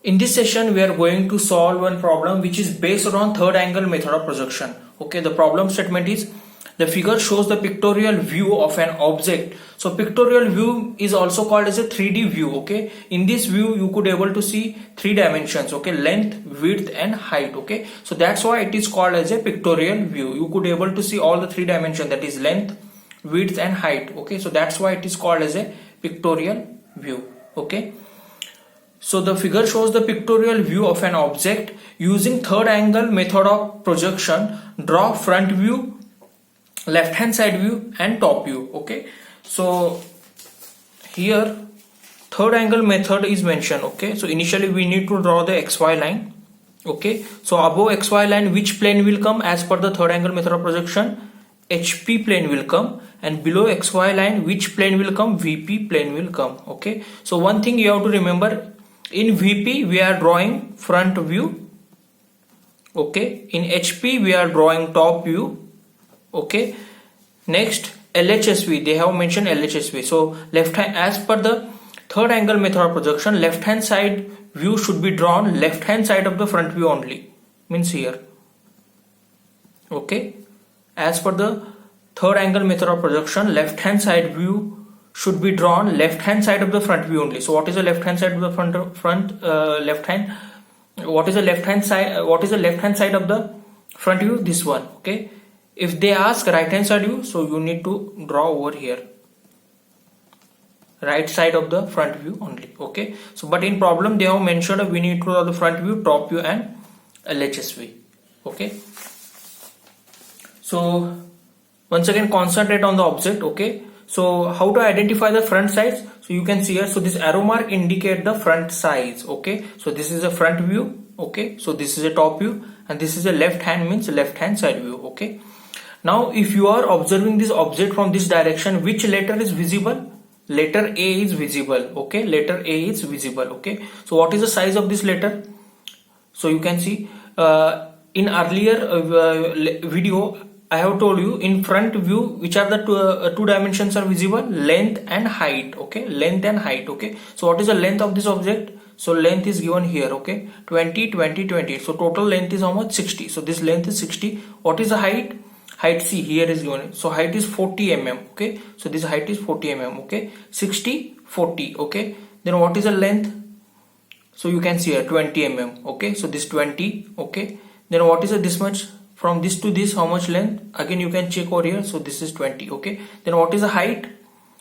In this session, we are going to solve one problem which is based on third angle method of projection. Okay, the problem statement is the figure shows the pictorial view of an object. So pictorial view is also called as a 3D view. Okay, in this view you could able to see three dimensions. Okay, length, width and height. Okay, so that's why it is called as a pictorial view. You could able to see all the three dimensions, that is length, width and height. Okay, so that's why it is called as a pictorial view. Okay, so the figure shows the pictorial view of an object using third angle method of projection. Draw front view, left hand side view and top view. Okay, so here third angle method is mentioned. Okay, so initially we need to draw the xy line. Okay, so above xy line which plane will come as per the third angle method of projection? HP plane will come, and below xy line which plane will come? VP plane will come. Okay, so one thing you have to remember, in VP we are drawing front view. Okay, in HP we are drawing top view. Okay, next LHSV, they have mentioned LHSV. So left hand, as per the third angle method of projection, left hand side view should be drawn left hand side of the front view only, means here. Okay, as per the third angle method of projection, left hand side view should be drawn left hand side of the front view only. So what is the left hand side of the left hand? What is the left hand side? What is the left hand side of the front view? This one. Okay, if they ask right hand side view, so you need to draw over here, right side of the front view only. Okay, so but in problem they have mentioned we need to draw the front view, top view and LHSV. Okay, so once again concentrate on the object. Okay, so how to identify the front sides? So you can see here, so this arrow mark indicate the front sides. Okay, so this is a front view. Okay, so this is a top view and this is a left hand, means left hand side view. Okay, now if you are observing this object from this direction, which letter is visible? Letter A is visible. Okay, letter A is visible. Okay, so what is the size of this letter? So you can see in earlier video I have told you, in front view which are the two dimensions are visible? Length and height. Okay, length and height. Okay, so what is the length of this object? So length is given here. Okay, 20, 20, 20. So total length is how much? 60. So this length is 60. What is the height? Height, see here is given. So height is 40 mm. Okay, so this height is 40 mm. Okay, 60, 40. Okay, then what is the length? So you can see here 20 mm. Okay, so this 20. Okay, then what is this much? From this to this, how much length? Again you can check over here. So this is 20. Okay, then what is the height?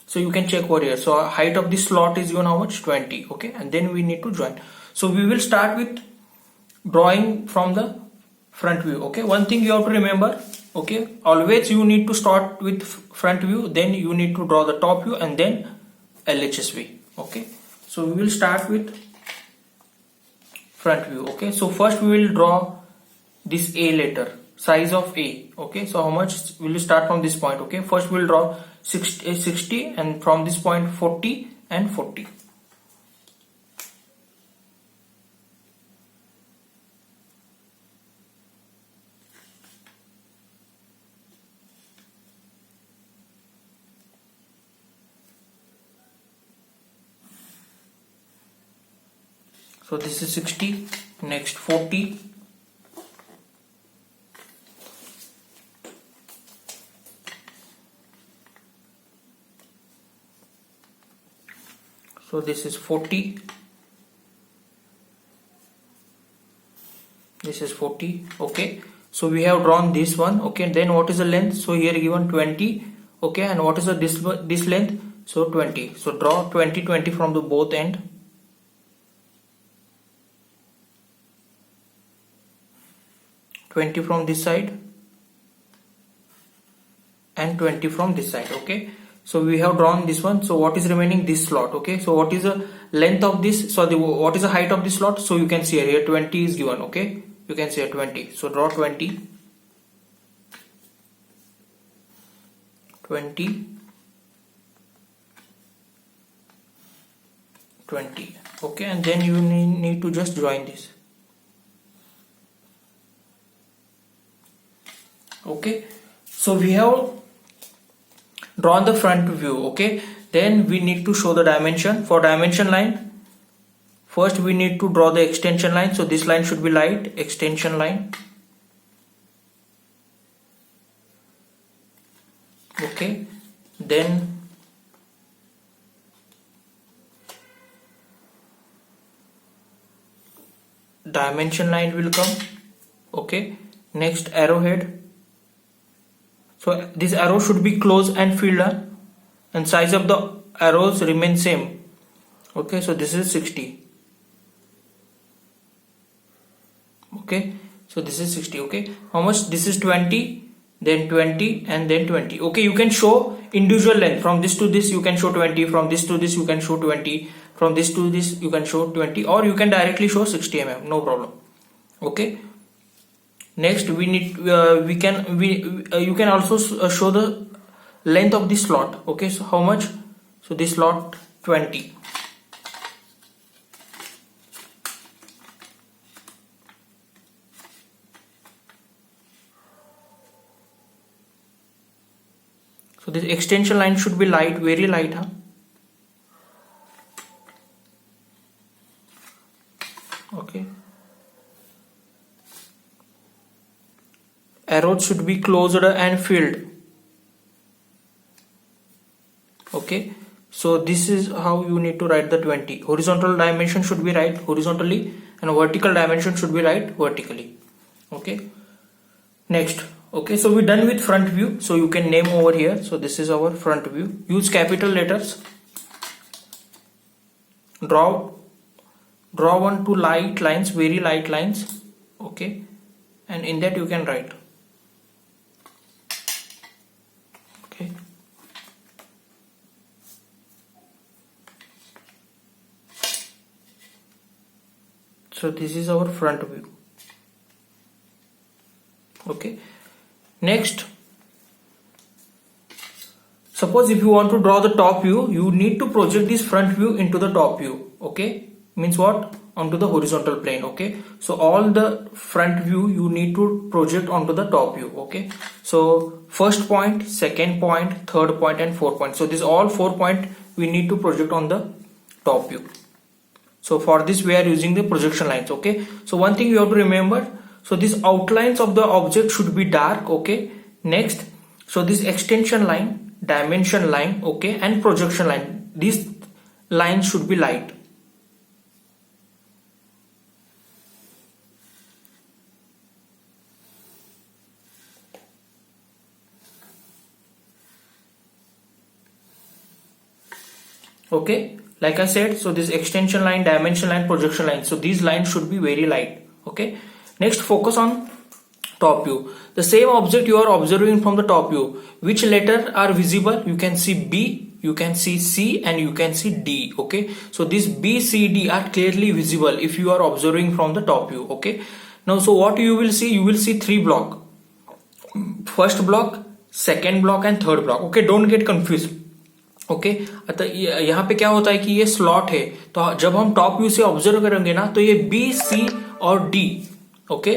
So you can check over here. So height of this slot is given how much? 20. Okay, and then we need to join. So we will start with drawing from the front view. Okay, one thing you have to remember. Okay, always you need to start with front view, then you need to draw the top view and then LHSV. Okay, so we will start with front view. Okay, so first we will draw this A letter, size of A. Okay, so how much? We will start from this point. Okay, first we will draw 60 and from this point 40 and 40. So this is 60, next 40, so this is 40, this is 40. Okay, so we have drawn this one. Okay, then what is the length? So here given 20. Okay, and what is the this length? So 20. So draw 20, 20 from the both end. 20 from this side and 20 from this side. Okay, so we have drawn this one. So what is remaining? This slot. Okay, so what is the length of this? So what is the height of this slot? So you can see here 20 is given. Okay, you can see here 20. So draw 20, 20, 20. Okay, and then you need to just join this. Okay, so we have drawn the front view. Okay, then we need to show the dimension. For dimension line, first we need to draw the extension line. So this line should be light, extension line. Okay, then dimension line will come. Okay, next arrowhead. So this arrow should be close and filled, and size of the arrows remain same. Okay, so this is 60. Okay, so this is 60. Okay, how much? This is 20, then 20, and then 20. Okay, you can show individual length. From this to this you can show 20, from this to this you can show 20, from this to this you can show 20, or you can directly show 60 mm, no problem. Okay, next we need you can also show the length of the slot. Okay, so how much? So this slot 20. So this extension line should be light, very light, huh? Okay. Arrows should be closed and filled. Okay. So this is how you need to write the 20. Horizontal dimension should be right horizontally, and vertical dimension should be right vertically. Okay. Next. Okay, so we're done with front view. So you can name over here. So this is our front view. Use capital letters. Draw 1 to light lines, very light lines. Okay, and in that you can write. Okay. So this is our front view. Okay. Next, suppose if you want to draw the top view, you need to project this front view into the top view. Okay, means what? Onto the horizontal plane. Okay, so all the front view you need to project onto the top view. Okay, so first point, second point, third point, and fourth point. So these all 4 points we need to project on the top view. So for this we are using the projection lines. Okay, so one thing you have to remember. So these outlines of the object should be dark. Okay, next, so this extension line, dimension line, okay, and projection line, these lines should be light. Okay, like I said, so this extension line, dimension line, projection line, so these lines should be very light. Okay, next, focus on top view. The same object you are observing from the top view, which letter are visible? You can see B, you can see C, and you can see D. Okay, so these B, C, D are clearly visible if you are observing from the top view. Okay, now so what you will see? You will see 3 blocks. First block, second block, and third block. Okay, don't get confused. Okay, अतः यहाँ पे क्या होता है कि ये slot है, तो जब हम टॉप व्यू से ऑब्जर्व करेंगे ना, तो ये बी, सी और D, okay,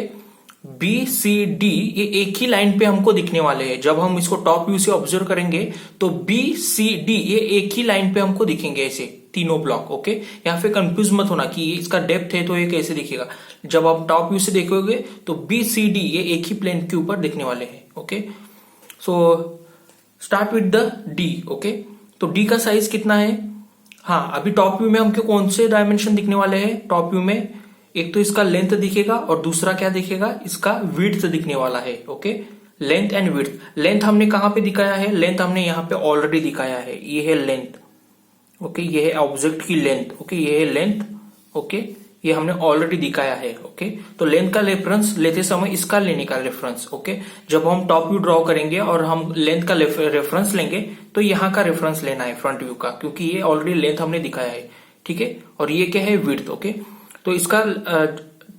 B, C, D ये एक ही लाइन पे हमको दिखने वाले हैं. जब हम इसको टॉप व्यू से ऑब्जर्व करेंगे तो बी, सी, डी ये एक ही लाइन पे हमको दिखेंगे, ऐसे तीनों ब्लॉक. ओके, यहाँ पे कंफ्यूज मत होना कि इसका डेप्थ है तो ये कैसे दिखेगा. जब आप टॉप व्यू से देखोगे तो बी, सी, डी ये एक ही प्लेन के ऊपर दिखने वाले हैं. Okay, so start with the D. Okay, तो डी का साइज कितना है? हाँ, अभी टॉप व्यू में हमको कौन से डायमेंशन दिखने वाले हैं? टॉप व्यू में एक तो इसका लेंथ दिखेगा और दूसरा क्या दिखेगा? इसका विड्थ दिखने वाला है. Okay, length and width. Length हमने कहां पे दिखाया है? लेंथ हमने यहाँ पे ऑलरेडी दिखाया है. ये है लेंथ. ओके, ये है ऑब्जेक्ट की लेंथ. ओके, ये है लेंथ. ओके, ये हमने ऑलरेडी दिखाया है. ओके, तो लेंथ का रेफरेंस लेते समय इसका लेने का रेफरेंस. ओके, जब हम टॉप व्यू ड्रॉ करेंगे और हम लेंथ का रेफरेंस लेंगे तो यहाँ का रेफरेंस लेना है फ्रंट व्यू का, क्योंकि ये ऑलरेडी लेंथ हमने दिखाया है. ठीक है, और ये क्या है? विड्थ. ओके, तो इसका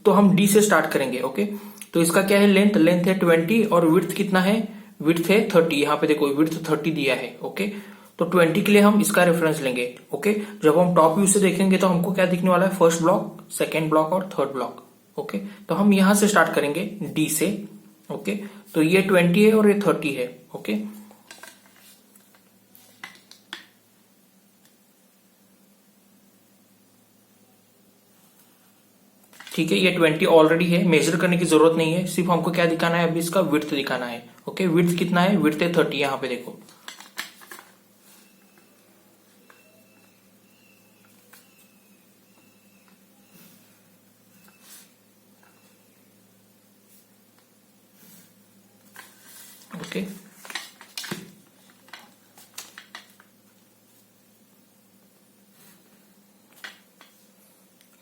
तो हम डी से स्टार्ट करेंगे. ओके, तो इसका क्या है? लेंथ. लेंथ है 20 और विड्थ कितना है? विड्थ है 30. यहाँ पे देखो विड्थ 30 दिया है. ओके, तो 20 के लिए हम इसका रेफरेंस लेंगे. ओके, जब हम टॉप व्यू से देखेंगे तो हमको क्या दिखने वाला है? फर्स्ट ब्लॉक, सेकेंड ब्लॉक और थर्ड ब्लॉक. ओके, तो हम यहां से स्टार्ट करेंगे डी से. ओके, तो ये 20 है और ये 30 है. ओके, ठीक है, ये 20 ऑलरेडी है, मेजर करने की जरूरत नहीं है, सिर्फ हमको क्या दिखाना है, अभी इसका विड्थ दिखाना है। ओके, विड्थ कितना है, विड्थ है 30, यहाँ पे देखो। ओके,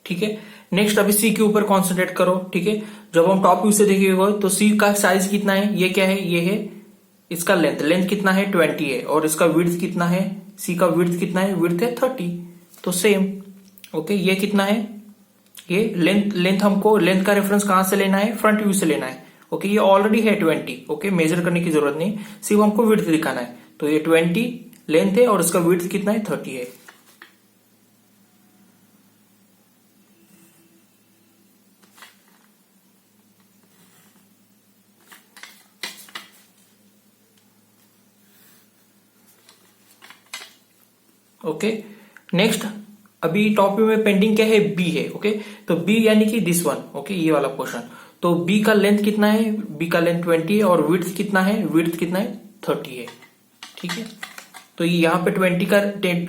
ठीक है। नेक्स्ट अभी सी के ऊपर कॉन्सेंट्रेट करो। ठीक है, जब हम टॉप व्यू से देखेंगे तो सी का साइज कितना है, ये क्या है, ये है इसका लेंथ, लेंथ कितना है 20 है, और इसका विड्थ कितना है, सी का विड्थ कितना है, विड्थ है 30, तो सेम। ओके, ये कितना है, ये लेंथ, लेंथ हमको लेंथ का रेफरेंस कहां से लेना है, फ्रंट व्यू से लेना है। ओके, ये ऑलरेडी है 20। ओके, मेजर करने की जरूरत नहीं, सिर्फ हमको विड्थ दिखाना है। तो ये 20 लेंथ है और इसका विड्थ कितना है, 30 है। ओके, नेक्स्ट अभी टॉप व्यू में पेंडिंग क्या है, बी है। ओके, तो बी यानी कि दिस वन। ओके, ये वाला पोर्शन। तो बी का लेंथ कितना है, बी का लेंथ 20 है, और विड्थ कितना है, विड्थ कितना है, 30 है। ठीक है, तो यहाँ पे 20 का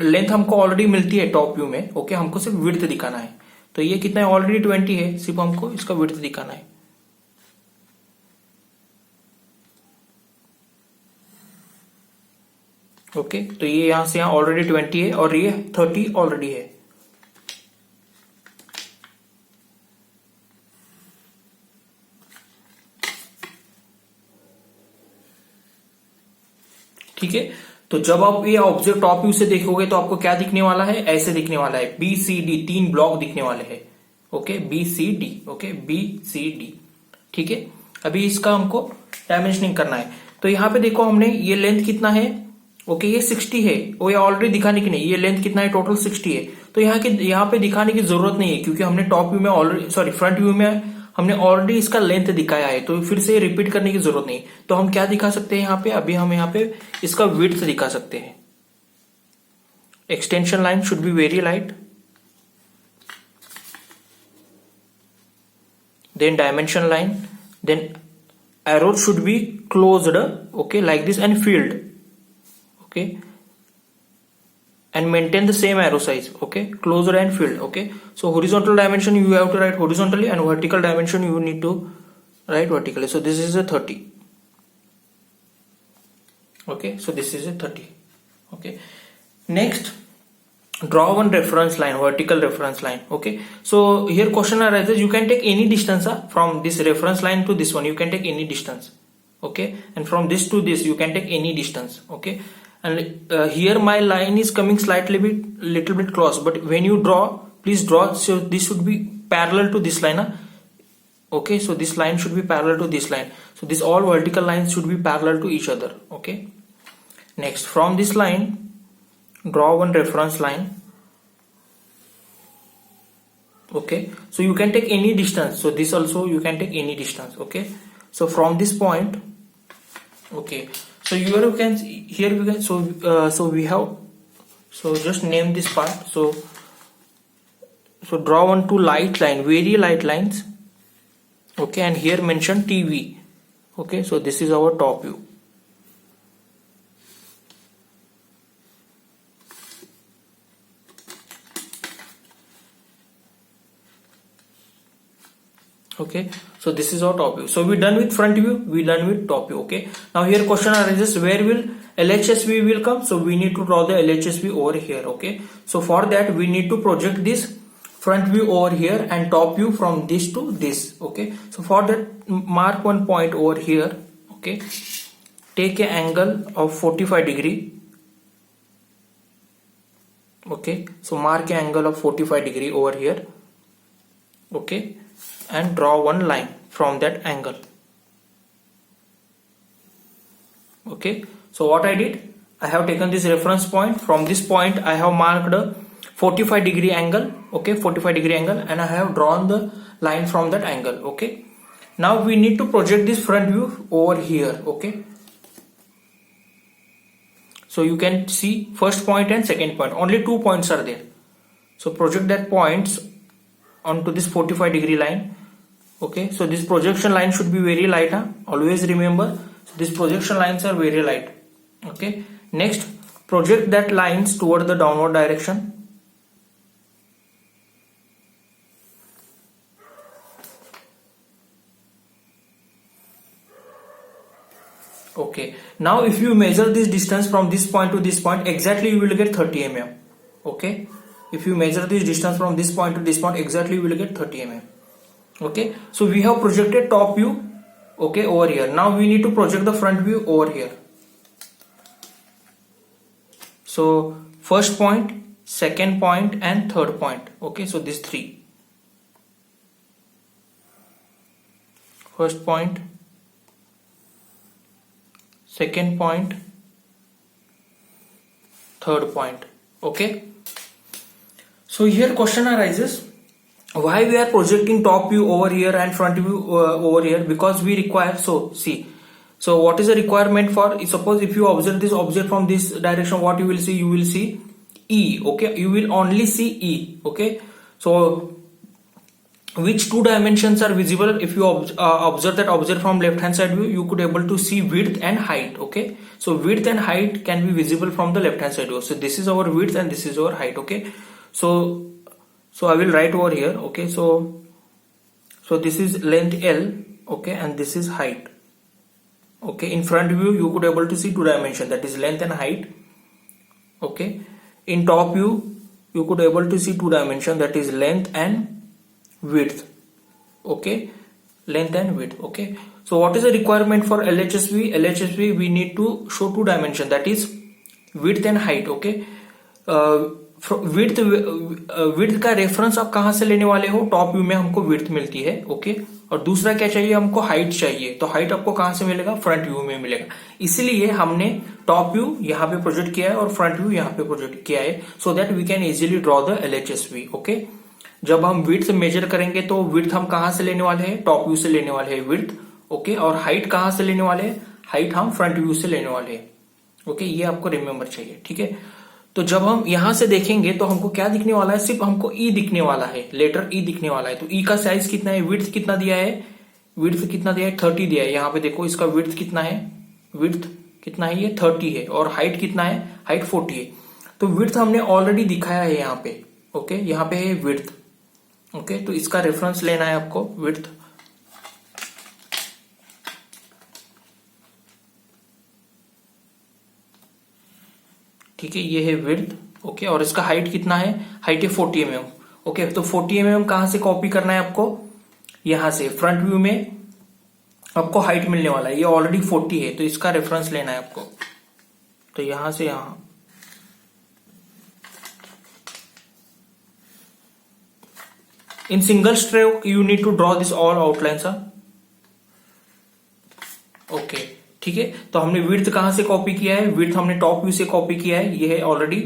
लेंथ हमको ऑलरेडी मिलती है टॉप व्यू में। ओके, हमको सिर्फ विड्थ दिखाना है। तो ये कितना है, ऑलरेडी 20 है, सिर्फ हमको इसका विड्थ दिखाना है। ओके, तो ये यहां से यहां ऑलरेडी 20 है और ये 30 ऑलरेडी है। ठीक है, तो जब आप ये ऑब्जेक्ट टॉप व्यू से देखोगे तो आपको क्या दिखने वाला है, ऐसे दिखने वाला है, बी सी डी, 3 ब्लॉक दिखने वाले हैं। Okay, B C D. Okay, B C D. ठीक है, अभी इसका हमको डायमेंशनिंग करना है। तो यहां पे देखो हमने ये लेंथ कितना है, ओके, ये 60 है, वो ये ऑलरेडी दिखाने की नहीं, ये लेंथ कितना है, टोटल 60 है। तो यहाँ पे दिखाने की जरूरत नहीं है, क्योंकि हमने टॉप व्यू में ऑलरेडी, सॉरी फ्रंट व्यू में हमने ऑलरेडी इसका लेंथ दिखाया है, तो फिर से रिपीट करने की जरूरत नहीं। तो हम क्या दिखा सकते हैं यहाँ पे, अभी हम यहाँ पे इसका विड्थ दिखा सकते हैं। Extension line should be very light, then dimension line, then arrow should be closed, okay, like this, and filled. Okay, and maintain the same arrow size. Okay, closed and filled. Okay, so horizontal dimension you have to write horizontally, and vertical dimension you need to write vertically. So this is a 30. Okay, so this is a 30. Okay, next draw one reference line, vertical reference line. Okay, so here question arises, you can take any distance from this reference line to this one, you can take any distance. Okay, and from this to this you can take any distance. Okay, and here my line is coming slightly little bit close, but when you draw, please draw, so this should be parallel to this line. Okay, so this line should be parallel to this line, so this all vertical lines should be parallel to each other. Okay, next from this line draw one reference line. Okay, so you can take any distance, so this also you can take any distance. Okay, so from this point, okay, so here you can, here we can, so we have, so just name this part. So draw one two light line, very light lines. Okay, and here mention TV. Okay, so this is our top view. Okay, so this is our top view. So we done with front view, we done with top view. Okay, now here question arises, where will LHSV will come? So we need to draw the LHSV over here. Okay, so for that we need to project this front view over here and top view from this to this. Okay, so for that mark one point over here. Okay, take an angle of 45 degree. Okay, so mark an angle of 45 degree over here. Okay, and draw one line from that angle. Okay, so what I did, I have taken this reference point, from this point I have marked a 45 degree angle. Okay, 45 degree angle, and I have drawn the line from that angle. Okay, now we need to project this front view over here. Okay, so you can see first point and second point, only 2 points are there, so project that points onto this 45 degree line. Okay, so this projection line should be very light, huh? Always remember, so these projection lines are very light. Okay, next project that lines toward the downward direction. Okay, now if you measure this distance from this point to this point, exactly you will get 30 mm. Okay, if you measure this distance from this point to this point, exactly you will get 30 mm. Okay, so we have projected top view, okay, over here. Now we need to project the front view over here. So first point, second point and third point. Okay, so these three. First point, second point, third point. Okay, so here question arises, why we are projecting top view over here and front view over here? Because we require, so see, so what is the requirement for, suppose if you observe this object from this direction, what you will see? You will see E. Okay, you will only see E. Okay, so which two dimensions are visible? If you observe that object from left hand side view, you could able to see width and height. Okay, so width and height can be visible from the left hand side view. So this is our width and this is our height. Okay, so I will write over here. Okay, so this is length L. Okay, and this is height. Okay, in front view you could able to see two dimension, that is length and height. Okay, in top view you could able to see two dimension, that is length and width. Okay, length and width. Okay, so what is the requirement for LHSV? LHSV we need to show two dimension, that is width and height. Okay, width का reference आप कहां से लेने वाले हो? Top view में हमको width मिलती है. ओके, और दूसरा क्या चाहिए हमको? हाइट चाहिए. तो हाइट आपको कहां से मिलेगा? फ्रंट व्यू में मिलेगा. इसलिए हमने टॉप व्यू यहां पे प्रोजेक्ट किया है और फ्रंट व्यू यहां पे प्रोजेक्ट किया है, so that we can easily draw the LHSV. Okay, जब हम विड्थ मेजर करेंगे तो विड्थ हम कहां से लेने वाले हैं? टॉप व्यू से लेने वाले हैं विड्थ. ओके, और हाइट कहां से लेने वाले हैं? हाइट हम फ्रंट व्यू से लेने वाले हैं. ओके, ये आपको रिमेंबर चाहिए. ठीक है, तो जब हम यहां से देखेंगे तो हमको क्या दिखने वाला है? सिर्फ हमको ई दिखने वाला है, लेटर ई दिखने वाला है. तो ई का साइज कितना है? विड्थ कितना दिया है? विड्थ कितना दिया है? 30 दिया है. यहाँ पे देखो इसका विड्थ कितना है? विड्थ कितना है? ये 30 है. और हाइट कितना है? हाइट 40 है. तो विड्थ हमने ऑलरेडी दिखाया है यहाँ पे. ओके, यहाँ पे है विड्थ. ओके, तो इसका रेफरेंस लेना है आपको, विड्थ. ठीक है, ये है विड्थ. ओके, और इसका हाइट कितना है? हाइट है 40 mm. ओके, तो 40 mm कहां से कॉपी करना है आपको? यहां से फ्रंट व्यू में आपको हाइट मिलने वाला है. ये ऑलरेडी 40 है, तो इसका रेफरेंस लेना है आपको. तो यहां से यहां in single stroke you need to draw this all outlines. Okay, ठीक है, तो हमने विड्थ कहां से कॉपी किया है? विड्थ हमने टॉप व्यू से कॉपी किया है. ये है ऑलरेडी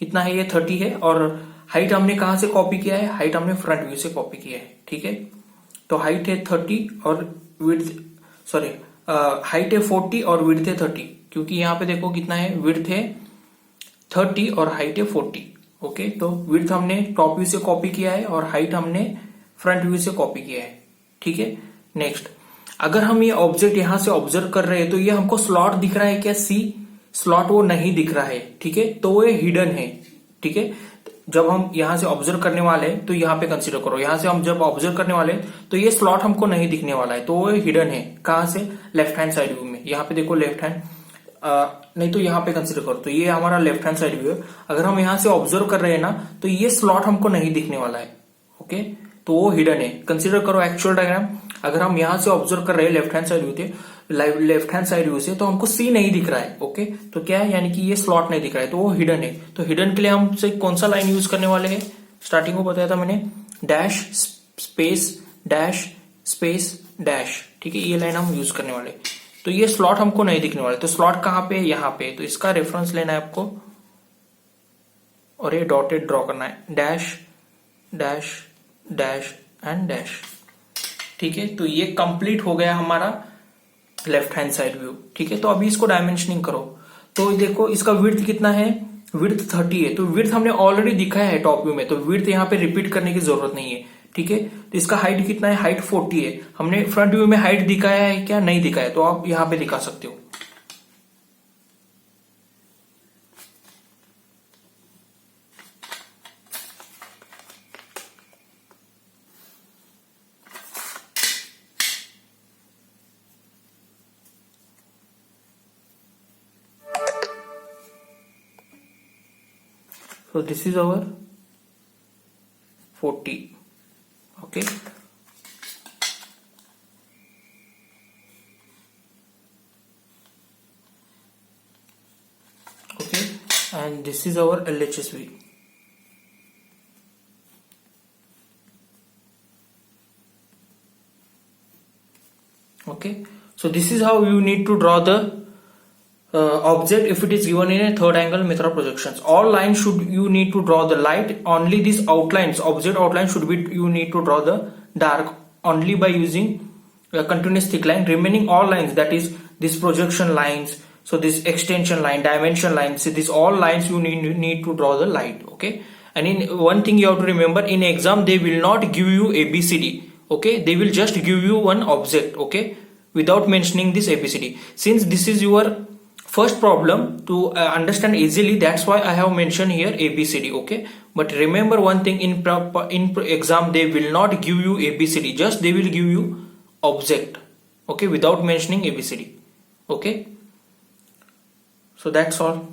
कितना है? ये 30 है. और हाइट हमने कहां से कॉपी किया है? हाइट हमने फ्रंट व्यू से कॉपी किया है. ठीक है, तो हाइट है 30 और विड्थ, सॉरी, हाइट है 40 और विड्थ है 30. क्योंकि यहां पे देखो कितना है? विड्थ है 30 और हाइट है 40. ओके, तो विड्थ हमने टॉप व्यू से कॉपी किया है और हाइट हमने फ्रंट व्यू से कॉपी किया है. ठीक है, नेक्स्ट, अगर हम ये ऑब्जेक्ट यहां से ऑब्जर्व कर रहे हैं तो ये हमको स्लॉट दिख रहा है क्या? सी स्लॉट वो नहीं दिख रहा है. ठीक है, तो ये हिडन है. ठीक है, जब हम यहां से ऑब्जर्व करने वाले हैं तो यहां पे कंसीडर करो. यहां से हम जब ऑब्जर्व करने वाले हैं तो ये स्लॉट हमको नहीं दिखने वाला है, तो वो हिडन है. कहां से? लेफ्ट हैंड साइड व्यू में. यहां पे देखो लेफ्ट हैंड, नहीं तो यहां पे कंसीडर करो. तो ये हमारा लेफ्ट हैंड साइड व्यू है. अगर हम यहां से ऑब्जर्व कर रहे हैं ना तो ये स्लॉट हमको नहीं दिखने वाला है. ओके, तो वो हिडन है. कंसीडर करो एक्चुअल डायग्राम. अगर हम यहां से ऑब्जर्व कर रहे हैं लेफ्ट हैंड साइड व्यू से, लेफ्ट हैंड साइड व्यू से, तो हमको सी नहीं दिख रहा है. ओके, तो क्या है? यानी कि ये स्लॉट नहीं दिख रहा है, तो वो हिडन है. तो हिडन के लिए हम से कौन सा लाइन यूज करने वाले हैं? स्टार्टिंग को बताया था मैंने, dash space dash space dash. ठीक है, ये लाइन हम यूज करने वाले. तो ये स्लॉट हमको नहीं दिखने वाले. तो स्लॉट कहां पे? यहां पे. तो इसका रेफरेंस लेना है आपको और ये डॉटेड ड्रॉ करना है. Dash dash dash and dash. ठीक है, तो ये कंप्लीट हो गया हमारा लेफ्ट हैंड साइड व्यू. ठीक है, तो अभी इसको डायमेंशनिंग करो. तो देखो इसका विड्थ कितना है? विड्थ 30 है. तो विड्थ हमने ऑलरेडी दिखाया है टॉप व्यू में, तो विड्थ यहाँ पे रिपीट करने की जरूरत नहीं है. ठीक है। तो इसका हाइट कितना है, हाइट 40 है। हमने फ्रंट व्यू में हाइट दिखाया है क्या, नहीं दिखाया, तो आप यहां पे दिखा सकते हो। So this is our 40. Okay. Okay. And this is our LHSV. Okay. So this is how you need to draw the object if it is given in a third angle method of projections. All lines should you need to draw the light. Only these outlines, object outline should be you need to draw the dark only by using a continuous thick line. Remaining all lines, that is this projection lines, so this extension line, dimension lines, so these all lines you need to draw the light. Okay. And in one thing you have to remember, in exam they will not give you ABCD. Okay, they will just give you one object. Okay, without mentioning this ABCD. Since this is your first problem to understand easily, that's why I have mentioned here ABCD. Okay, but remember one thing, in exam they will not give you ABCD, just they will give you object. Okay, without mentioning ABCD. Okay, so that's all.